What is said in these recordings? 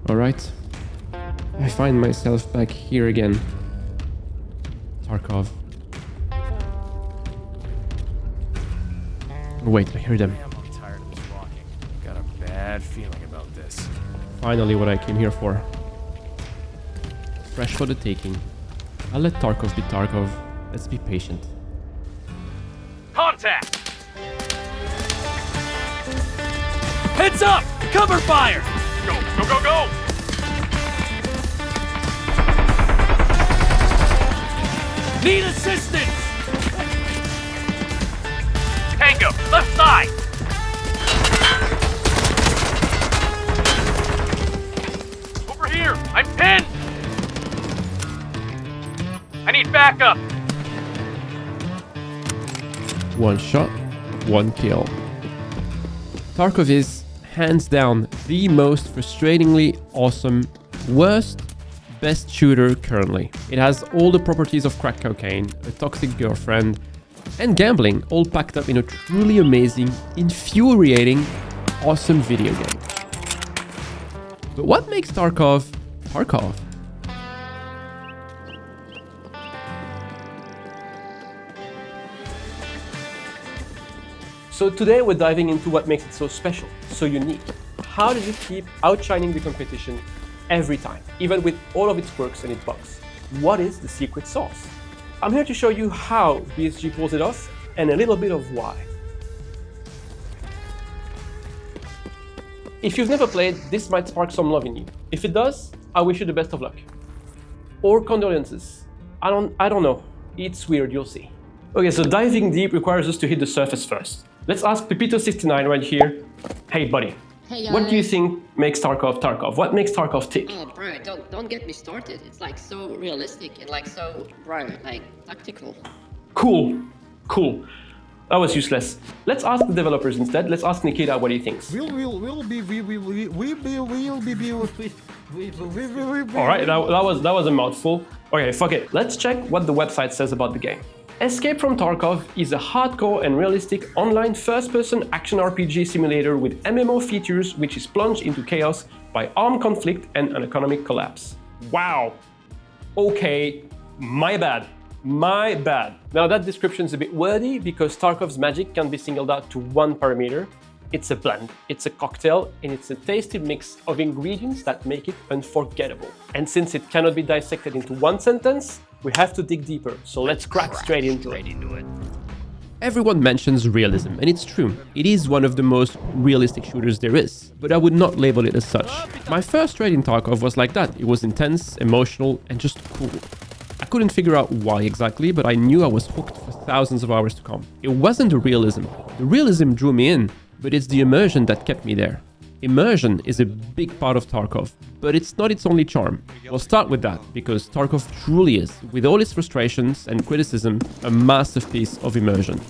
Alright. I find myself back here again. Tarkov. Wait, I hear them. I'm tired of this walking. Got a bad feeling about this. Finally what I came here for. Fresh for the taking. I'll let Tarkov be Tarkov. Let's be patient. Contact! Heads up! Cover fire! Go, go, go, go! Need assistance! Tango, left side! Over here! I'm pinned! I need backup! One shot, one kill. Tarkov is, hands down, the most frustratingly awesome, worst, best shooter currently. It has all the properties of crack cocaine, a toxic girlfriend, and gambling, all packed up in a truly amazing, infuriating, awesome video game. But what makes Tarkov, Tarkov? So today we're diving into what makes it so special, so unique. How does it keep outshining the competition every time, even with all of its quirks and its bugs? What is the secret sauce? I'm here to show you how BSG pulls it off and a little bit of why. If you've never played, this might spark some love in you. If it does, I wish you the best of luck. Or condolences. I don't know. It's weird, you'll see. Okay, so diving deep requires us to hit the surface first. Let's ask Pepito69 right here. Hey buddy, Hey guys. what do you think makes Tarkov Tarkov? What makes Tarkov tick? Oh bro, don't get me started. It's like so realistic and like so, bro, like tactical. Cool. That was useless. Let's ask the developers instead. Let's ask Nikita what he thinks. All Alright, that was a mouthful. Okay, fuck it. Let's check what the website says about the game. Escape from Tarkov is a hardcore and realistic online first-person action RPG simulator with MMO features which is plunged into chaos by armed conflict and an economic collapse. Wow. Okay, my bad. Now that description is a bit wordy because Tarkov's magic can be singled out to one parameter. It's a blend, it's a cocktail, and it's a tasty mix of ingredients that make it unforgettable. And since it cannot be dissected into one sentence, we have to dig deeper, so let's crack straight into it. Everyone mentions realism, and it's true. It is one of the most realistic shooters there is, but I would not label it as such. My first raid in Tarkov was like that. It was intense, emotional, and just cool. I couldn't figure out why exactly, but I knew I was hooked for thousands of hours to come. It wasn't the realism. The realism drew me in, but it's the immersion that kept me there. Immersion is a big part of Tarkov, but it's not its only charm. We'll start with that, because Tarkov truly is, with all its frustrations and criticism, a masterpiece of immersion.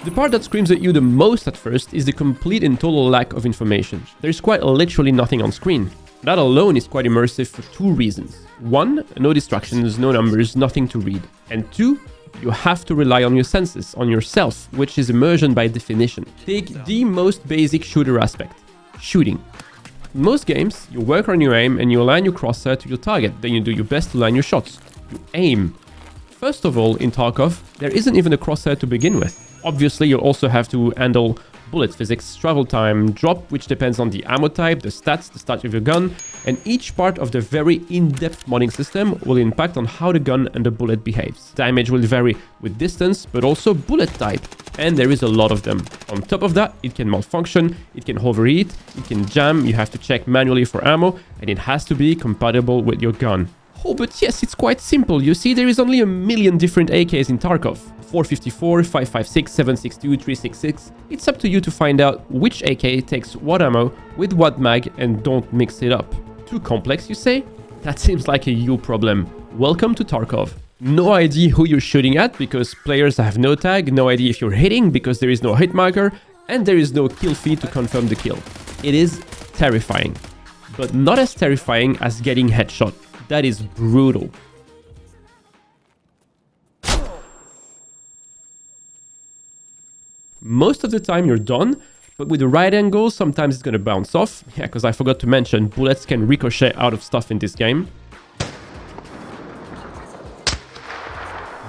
The part that screams at you the most at first is the complete and total lack of information. There's quite literally nothing on screen. That alone is quite immersive for two reasons. One, no distractions, no numbers, nothing to read. And two, you have to rely on your senses, on yourself, which is immersion by definition. Take the most basic shooter aspect, shooting. In most games, you work on your aim and you align your crosshair to your target, then you do your best to line your shots. You aim. First of all, in Tarkov, there isn't even a crosshair to begin with. Obviously, you'll also have to handle bullet physics, travel time, drop, which depends on the ammo type, the stats, the start of your gun, and each part of the very in-depth modding system will impact on how the gun and the bullet behaves. Damage will vary with distance, but also bullet type, and there is a lot of them. On top of that, it can malfunction, it can overheat, it can jam, you have to check manually for ammo, and it has to be compatible with your gun. Oh, but yes, it's quite simple. You see, there is only a million different AKs in Tarkov. 454, 556, 762, 366. It's up to you to find out which AK takes what ammo with what mag and don't mix it up. Too complex, you say? That seems like a you problem. Welcome to Tarkov. No idea who you're shooting at because players have no tag, no idea if you're hitting because there is no hit marker, and there is no kill feed to confirm the kill. It is terrifying, but not as terrifying as getting headshot. That is brutal. Most of the time you're done, But with the right angle, sometimes it's gonna bounce off. Yeah, because I forgot to mention, bullets can ricochet out of stuff in this game.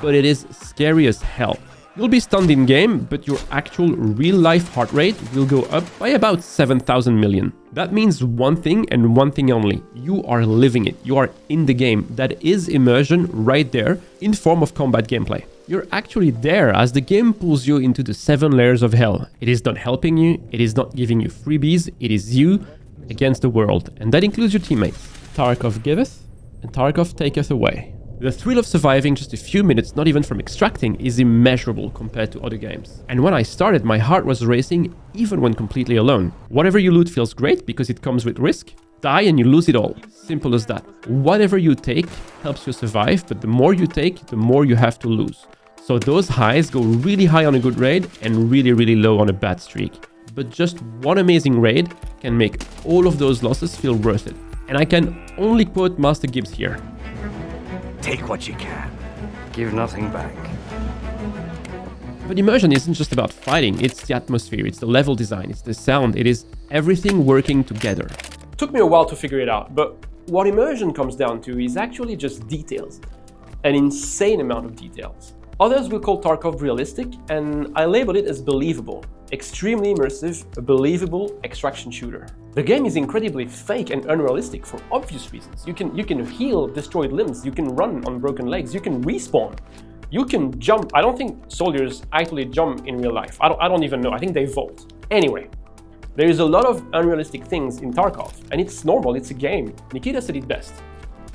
But it is scary as hell. You'll be stunned in game, but your actual real-life heart rate will go up by about 7,000 million. That means one thing and one thing only. You are living it. You are in the game. That is immersion right there in form of combat gameplay. You're actually there as the game pulls you into the 7 layers of hell. It is not helping you. It is not giving you freebies. It is you against the world. And that includes your teammates. Tarkov giveth and Tarkov taketh away. The thrill of surviving just a few minutes, not even from extracting, is immeasurable compared to other games. And when I started, my heart was racing even when completely alone. Whatever you loot feels great because it comes with risk. Die and you lose it all. Simple as that. Whatever you take helps you survive, but the more you take, the more you have to lose. So those highs go really high on a good raid and really low on a bad streak. But just one amazing raid can make all of those losses feel worth it. And I can only quote Master Gibbs here. Take what you can. Give nothing back. But immersion isn't just about fighting, it's the atmosphere, it's the level design, it's the sound, it is everything working together. It took me a while to figure it out, but what immersion comes down to is actually just details. An insane amount of details. Others will call Tarkov realistic, and I label it as believable. Extremely immersive, a believable extraction shooter. The game is incredibly fake and unrealistic for obvious reasons. You can heal destroyed limbs, you can run on broken legs, you can respawn, you can jump. I don't think soldiers actually jump in real life. I don't even know. I think they vault. Anyway, there is a lot of unrealistic things in Tarkov, and it's normal, it's a game. Nikita said it best.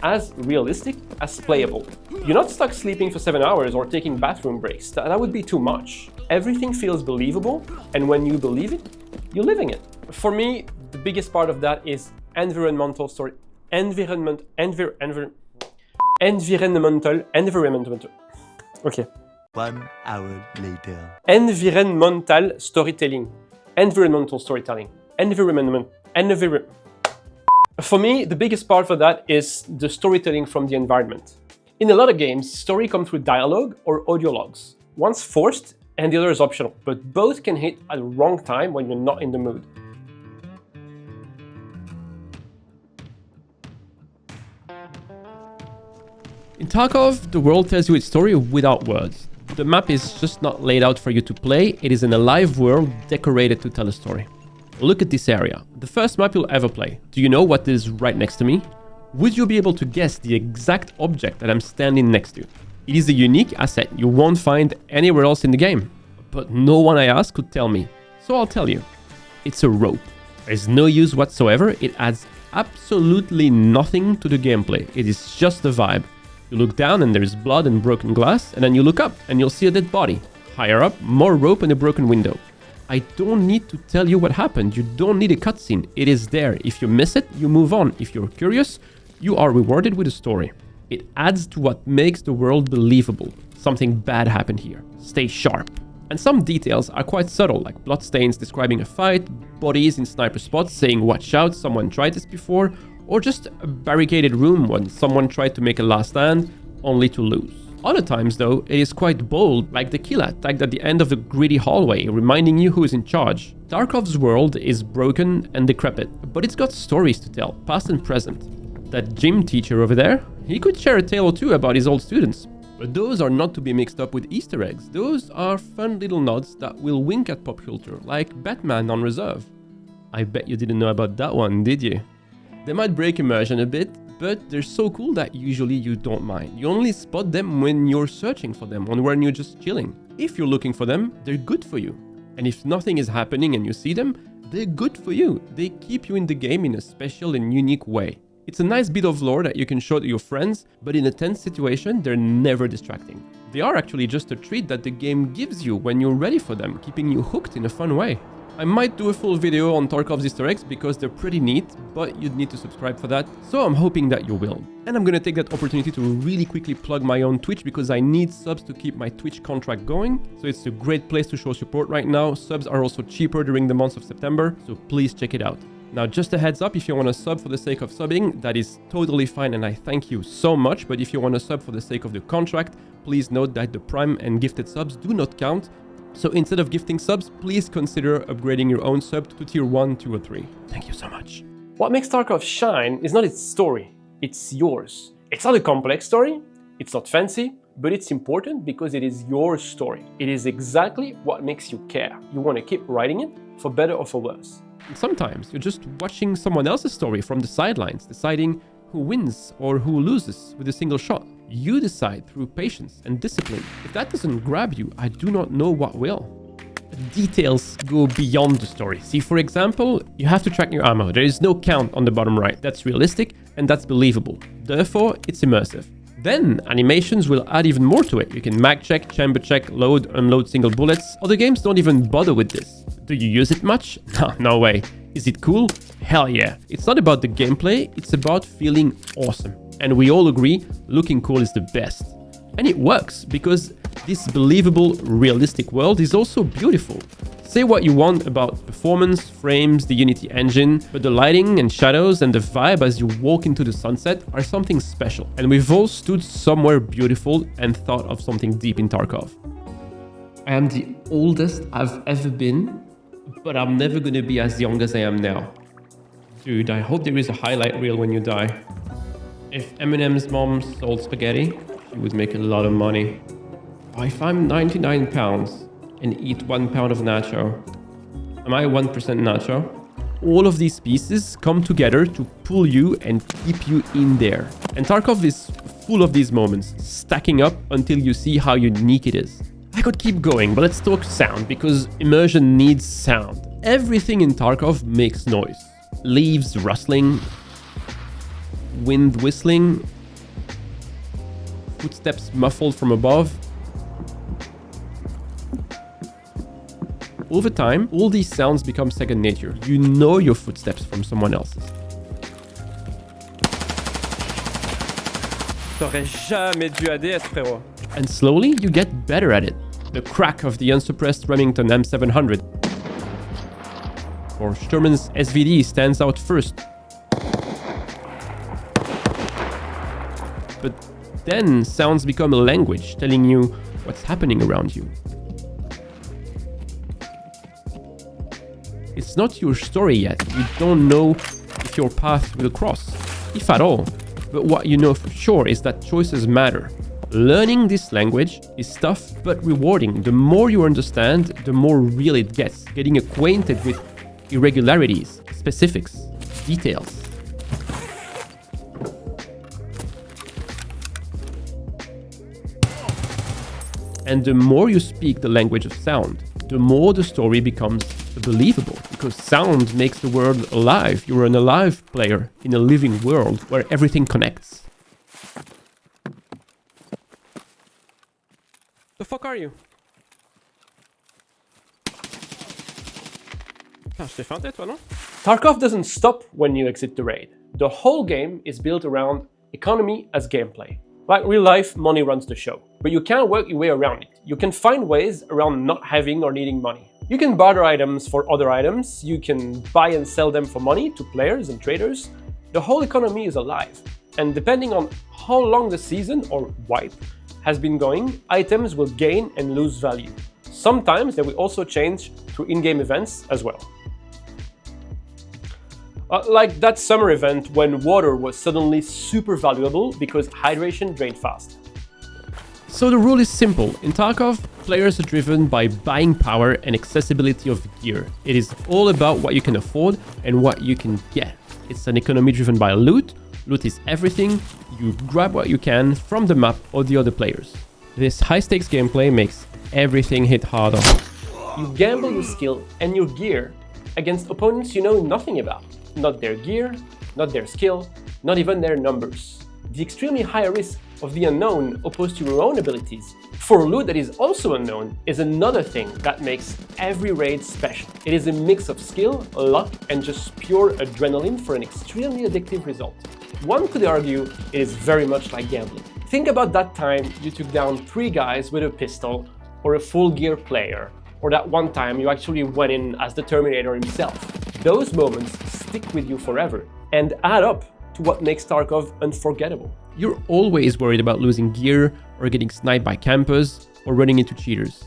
As realistic as playable. You're not stuck sleeping for 7 hours or taking bathroom breaks. That would be too much. Everything feels believable, and when you believe it, you're living it. For me, the biggest part of that is environmental. Okay. 1 hour later. Environmental storytelling. For me, the biggest part for that is the storytelling from the environment. In a lot of games, story comes through dialogue or audio logs. One's forced and the other is optional, but both can hit at the wrong time when you're not in the mood. In Tarkov, the world tells you its story without words. The map is just not laid out for you to play, it is an alive world decorated to tell a story. Look at this area, the first map you'll ever play. Do you know what is right next to me? Would you be able to guess the exact object that I'm standing next to? It is a unique asset you won't find anywhere else in the game. But no one I asked could tell me. So I'll tell you. It's a rope. There's no use whatsoever, it adds absolutely nothing to the gameplay. It is just a vibe. You look down and there's blood and broken glass, and then you look up and you'll see a dead body. Higher up, more rope and a broken window. I don't need to tell you what happened. You don't need a cutscene. It is there. If you miss it, you move on. If you're curious, you are rewarded with a story. It adds to what makes the world believable. Something bad happened here. Stay sharp. And some details are quite subtle, like bloodstains describing a fight, bodies in sniper spots saying watch out, someone tried this before, or just a barricaded room when someone tried to make a last stand, only to lose. Other times though, it is quite bold, like the killer tagged at the end of the gritty hallway, reminding you who is in charge. Tarkov's world is broken and decrepit, but it's got stories to tell, past and present. That gym teacher over there, he could share a tale or two about his old students. But those are not to be mixed up with Easter eggs. Those are fun little nods that will wink at pop culture, like Batman on Reserve. I bet you didn't know about that one, did you? They might break immersion a bit, but they're so cool that usually you don't mind. You only spot them when you're searching for them, or when you're just chilling. If you're looking for them, they're good for you. And if nothing is happening and you see them, they're good for you. They keep you in the game in a special and unique way. It's a nice bit of lore that you can show to your friends, but in a tense situation, they're never distracting. They are actually just a treat that the game gives you when you're ready for them, keeping you hooked in a fun way. I might do a full video on Tarkov's Easter eggs because they're pretty neat, but you'd need to subscribe for that, so I'm hoping that you will. And I'm gonna take that opportunity to really quickly plug my own Twitch because I need subs to keep my Twitch contract going, so it's a great place to show support right now. Subs are also cheaper during the month of September, so please check it out. Now, just a heads up, if you want to sub for the sake of subbing, that is totally fine and I thank you so much. But if you want to sub for the sake of the contract, please note that the Prime and gifted subs do not count. So instead of gifting subs, please consider upgrading your own sub to tier 1, 2 or 3. Thank you so much. What makes Tarkov shine is not its story, it's yours. It's not a complex story, it's not fancy, but it's important because it is your story. It is exactly what makes you care. You want to keep writing it, for better or for worse. And sometimes you're just watching someone else's story from the sidelines, deciding who wins or who loses with a single shot. You decide through patience and discipline. If that doesn't grab you, I do not know what will. Details go beyond the story. See, for example, you have to track your ammo. There is no count on the bottom right. That's realistic and that's believable. Therefore, it's immersive. Then animations will add even more to it. You can mag check, chamber check, load, unload single bullets. Other games don't even bother with this. Do you use it much? No way. Is it cool? Hell yeah. It's not about the gameplay, it's about feeling awesome. And we all agree, looking cool is the best. And it works, because this believable, realistic world is also beautiful. Say what you want about performance, frames, the Unity engine, but the lighting and shadows and the vibe as you walk into the sunset are something special. And we've all stood somewhere beautiful and thought of something deep in Tarkov. I am the oldest I've ever been, but I'm never gonna be as young as I am now. Dude, I hope there is a highlight reel when you die. If Eminem's mom sold spaghetti, she would make a lot of money. If I'm 99 pounds and eat 1 pound of nacho, am I 1% nacho? All of these pieces come together to pull you and keep you in there. And Tarkov is full of these moments, stacking up until you see how unique it is. I could keep going, but let's talk sound, because immersion needs sound. Everything in Tarkov makes noise. Leaves rustling, wind whistling, footsteps muffled from above. Over time, all these sounds become second nature. You know your footsteps from someone else's. T'aurais jamais dû ADS, frérot. And slowly, you get better at it. The crack of the unsuppressed Remington M700 or Sturman's SVD stands out first. But then sounds become a language telling you what's happening around you. It's not your story yet. You don't know if your path will cross, if at all. But what you know for sure is that choices matter. Learning this language is tough but rewarding. The more you understand, the more real it gets. Getting acquainted with irregularities, specifics, details. And the more you speak the language of sound, the more the story becomes believable, because sound makes the world alive. You're an alive player in a living world where everything connects. The fuck are you? Ah, je t'ai feinté, toi, non? Tarkov doesn't stop when you exit the raid. The whole game is built around economy as gameplay. Like real life, money runs the show. But you can't work your way around it. You can find ways around not having or needing money. You can barter items for other items, you can buy and sell them for money to players and traders. The whole economy is alive. And depending on how long the season, or wipe, has been going, items will gain and lose value. Sometimes they will also change through in-game events as well. Like that summer event when water was suddenly super valuable because hydration drained fast. So the rule is simple. In Tarkov, players are driven by buying power and accessibility of gear. It is all about what you can afford and what you can get. It's an economy driven by loot. Loot is everything. You grab what you can from the map or the other players. This high-stakes gameplay makes everything hit harder. You gamble your skill and your gear against opponents you know nothing about. Not their gear, not their skill, not even their numbers. The extremely high risk of the unknown opposed to your own abilities for loot that is also unknown is another thing that makes every raid special. It is a mix of skill, luck, and just pure adrenaline for an extremely addictive result. One could argue it is very much like gambling. Think about that time you took down 3 guys with a pistol, or a full gear player, or that one time you actually went in as the Terminator himself. Those moments stick with you forever and add up to what makes Tarkov unforgettable. You're always worried about losing gear or getting sniped by campers or running into cheaters.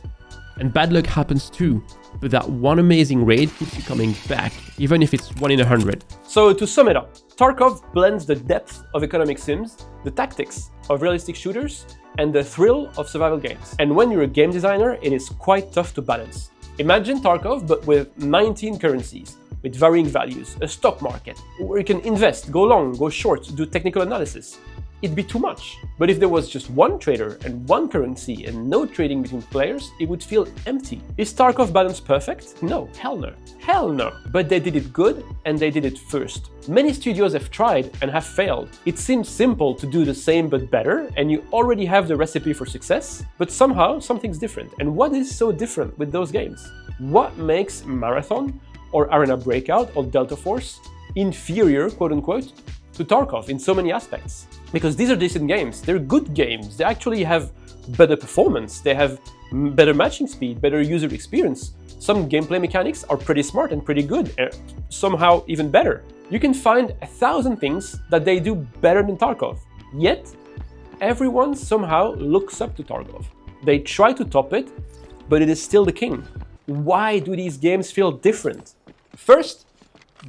And bad luck happens too, but that one amazing raid keeps you coming back, even if it's 1 in 100. So to sum it up, Tarkov blends the depth of economic sims, the tactics of realistic shooters, and the thrill of survival games. And when you're a game designer, it is quite tough to balance. Imagine Tarkov, but with 19 currencies, with varying values, a stock market, where you can invest, go long, go short, do technical analysis. It'd be too much. But if there was just one trader and one currency and no trading between players, it would feel empty. Is Tarkov balance perfect? No, hell no. Hell no. But they did it good and they did it first. Many studios have tried and have failed. It seems simple to do the same but better, and you already have the recipe for success, but somehow something's different. And what is so different with those games? What makes Marathon or Arena Breakout or Delta Force inferior, quote unquote, to Tarkov in so many aspects? Because these are decent games, they're good games, they actually have better performance, they have better matching speed, better user experience. Some gameplay mechanics are pretty smart and pretty good, somehow even better. You can find 1,000 things that they do better than Tarkov, yet everyone somehow looks up to Tarkov. They try to top it, but it is still the king. Why do these games feel different? First,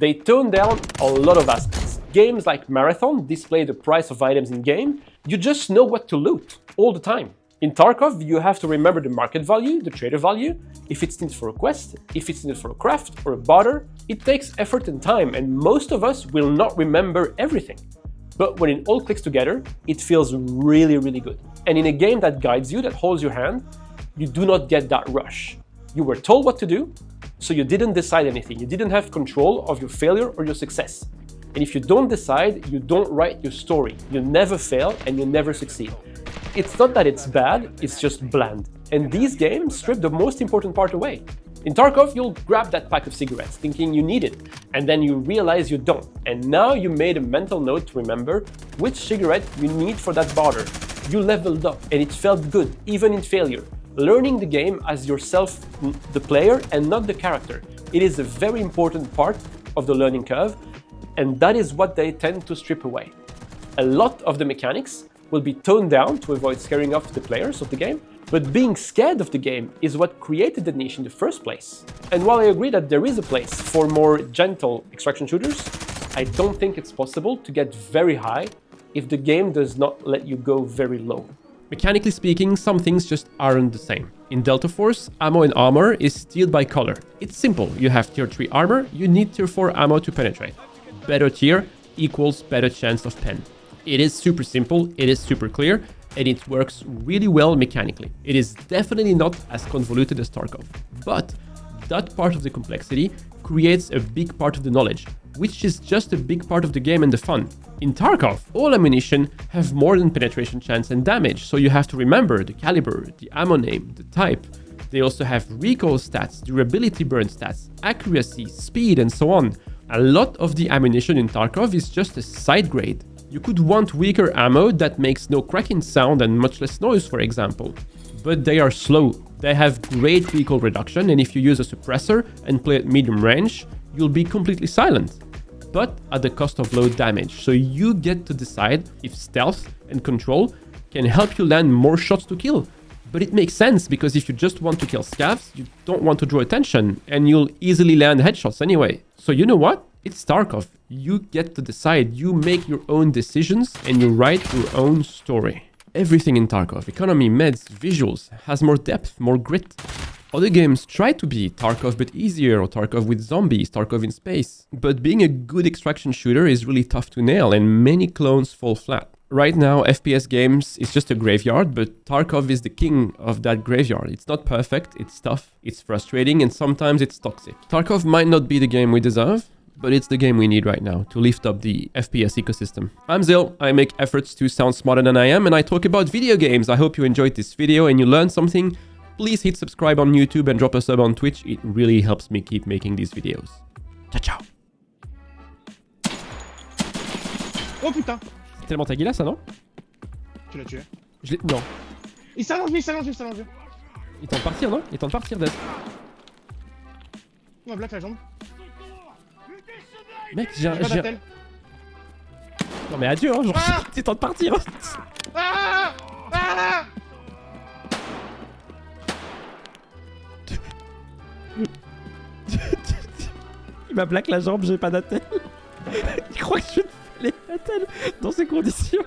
they tone down a lot of aspects. Games like Marathon display the price of items in-game. You just know what to loot all the time. In Tarkov, you have to remember the market value, the trader value, if it's needed for a quest, if it's needed for a craft or a barter. It takes effort and time, and most of us will not remember everything. But when it all clicks together, it feels really, really good. And in a game that guides you, that holds your hand, you do not get that rush. You were told what to do, so you didn't decide anything. You didn't have control of your failure or your success. And if you don't decide, you don't write your story. You never fail and you never succeed. It's not that it's bad, it's just bland. And these games strip the most important part away. In Tarkov, you'll grab that pack of cigarettes thinking you need it, and then you realize you don't. And now you made a mental note to remember which cigarette you need for that barter. You leveled up and it felt good, even in failure. Learning the game as yourself, the player, and not the character. It is a very important part of the learning curve, and that is what they tend to strip away. A lot of the mechanics will be toned down to avoid scaring off the players of the game, but being scared of the game is what created the niche in the first place. And while I agree that there is a place for more gentle extraction shooters, I don't think it's possible to get very high if the game does not let you go very low. Mechanically speaking, some things just aren't the same. In Delta Force, ammo and armor is tiered by color. It's simple. You have tier 3 armor, you need tier 4 ammo to penetrate. Better tier equals better chance of pen. It is super simple, it is super clear, and it works really well mechanically. It is definitely not as convoluted as Tarkov, but that part of the complexity creates a big part of the knowledge, which is just a big part of the game and the fun. In Tarkov, all ammunition have more than penetration chance and damage, so you have to remember the caliber, the ammo name, the type. They also have recoil stats, durability burn stats, accuracy, speed, and so on. A lot of the ammunition in Tarkov is just a side grade. You could want weaker ammo that makes no cracking sound and much less noise, for example. But they are slow. They have great recoil reduction, and if you use a suppressor and play at medium range, you'll be completely silent, but at the cost of low damage. So you get to decide if stealth and control can help you land more shots to kill. But it makes sense, because if you just want to kill scavs, you don't want to draw attention, and you'll easily land headshots anyway. So you know what? It's Tarkov. You get to decide. You make your own decisions and you write your own story. Everything in Tarkov, economy, meds, visuals, has more depth, more grit. Other games try to be Tarkov but easier, or Tarkov with zombies, Tarkov in space. But being a good extraction shooter is really tough to nail, and many clones fall flat. Right now, FPS games is just a graveyard, but Tarkov is the king of that graveyard. It's not perfect, it's tough, it's frustrating, and sometimes it's toxic. Tarkov might not be the game we deserve, but it's the game we need right now to lift up the FPS ecosystem. I'm Zil, I make efforts to sound smarter than I am, and I talk about video games. I hope you enjoyed this video and you learned something. Please hit subscribe on YouTube and drop a sub on Twitch. It really helps me keep making these videos. Ciao, ciao. Oh putain! C'est tellement tagué ça, non? Tu l'as tué? Non. Il s'allonge, il s'allonge, il s'allonge. Il tente de partir, non? Il tente de partir, Death. Non, black la jambe. Mec, j'ai un... Battle. Non mais adieu, hein, genre, il tente de partir. Ah! Ah! Il m'a black la jambe, j'ai pas d'attel. Il croit que je vais te filer l'attel dans ces conditions.